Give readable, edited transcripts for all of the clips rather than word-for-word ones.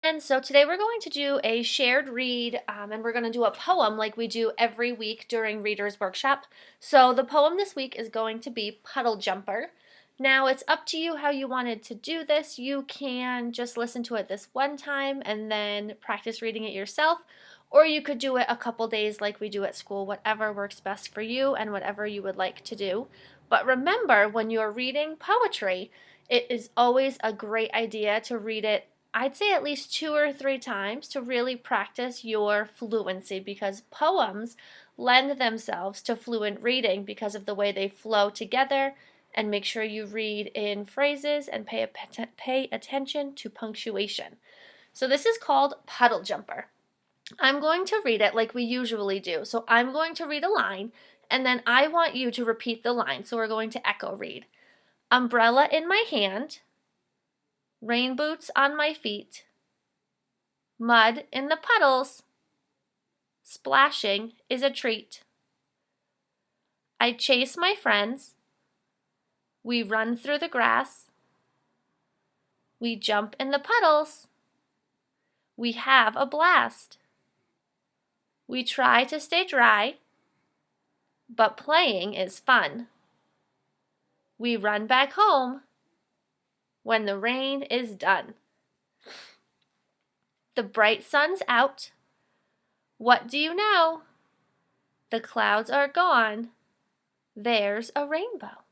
And so today we're going to do a shared read and we're going to do a poem like we do every week during Reader's Workshop. So the poem this week is going to be Puddle Jumper. Now it's up to you how you wanted to do this. You can just listen to it this one time and then practice reading it yourself, or you could do it a couple days like we do at school, whatever works best for you and whatever you would like to do. But remember, when you're reading poetry, it is always a great idea to read it, I'd say, at least 2 or 3 times to really practice your fluency, because poems lend themselves to fluent reading because of the way they flow together. And make sure you read in phrases and pay attention to punctuation. So this is called Puddle Jumper. I'm going to read it like we usually do. So I'm going to read a line and then I want you to repeat the line. So we're going to echo read. Umbrella in my hand, rain boots on my feet, mud in the puddles, splashing is a treat. I chase my friends, we run through the grass, we jump in the puddles, we have a blast. We try to stay dry, but playing is fun. We run back home when the rain is done. The bright sun's out. What do you know? The clouds are gone. There's a rainbow.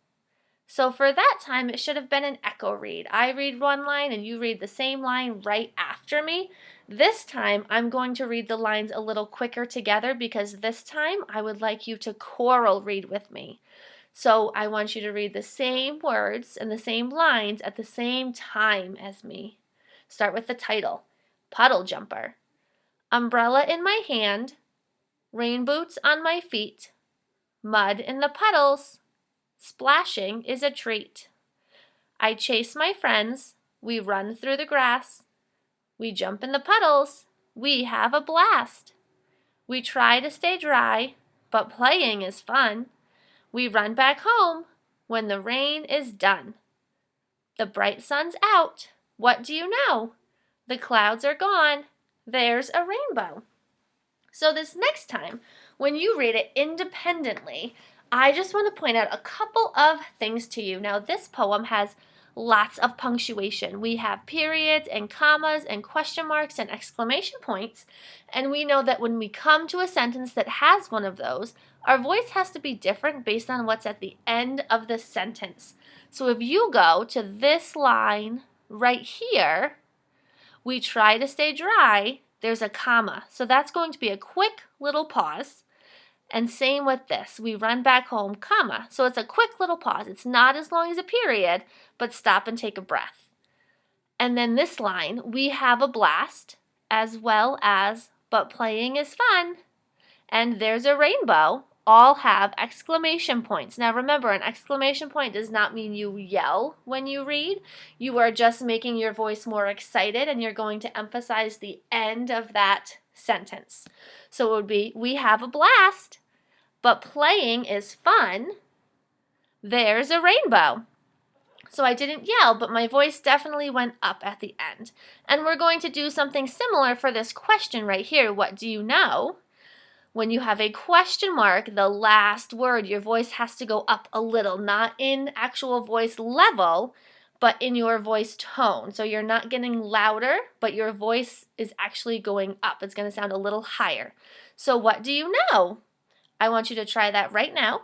So for that time, it should have been an echo read. I read one line and you read the same line right after me. This time, I'm going to read the lines a little quicker together because this time I would like you to choral read with me. So I want you to read the same words and the same lines at the same time as me. Start with the title, Puddle Jumper. Umbrella in my hand, rain boots on my feet, mud in the puddles, splashing is a treat. I chase my friends, we run through the grass, we jump in the puddles, we have a blast. We try to stay dry, but playing is fun. We run back home when the rain is done. The bright sun's out, what do you know? The clouds are gone, there's a rainbow. So this next time, when you read it independently, I just want to point out a couple of things to you. Now, this poem has lots of punctuation. We have periods and commas and question marks and exclamation points. And we know that when we come to a sentence that has one of those, our voice has to be different based on what's at the end of the sentence. So if you go to this line right here, we try to stay dry, there's a comma. So that's going to be a quick little pause. And same with this, we run back home, comma. So it's a quick little pause. It's not as long as a period, but stop and take a breath. And then this line, we have a blast, as well as, but playing is fun, and there's a rainbow, all have exclamation points. Now remember, an exclamation point does not mean you yell when you read. You are just making your voice more excited, and you're going to emphasize the end of that sentence. So it would be, we have a blast, but playing is fun. There's a rainbow. So I didn't yell, but my voice definitely went up at the end. And we're going to do something similar for this question right here. What do you know? When you have a question mark, the last word, your voice has to go up a little, not in actual voice level, but in your voice tone. So you're not getting louder, but your voice is actually going up. It's going to sound a little higher. So what do you know? I want you to try that right now.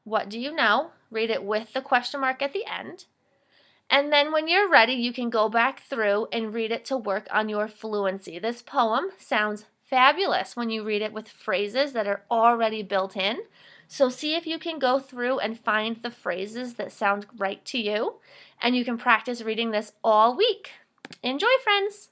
What do you know? Read it with the question mark at the end. And then when you're ready, you can go back through and read it to work on your fluency. This poem sounds fabulous when you read it with phrases that are already built in. So see if you can go through and find the phrases that sound right to you, and you can practice reading this all week. Enjoy, friends!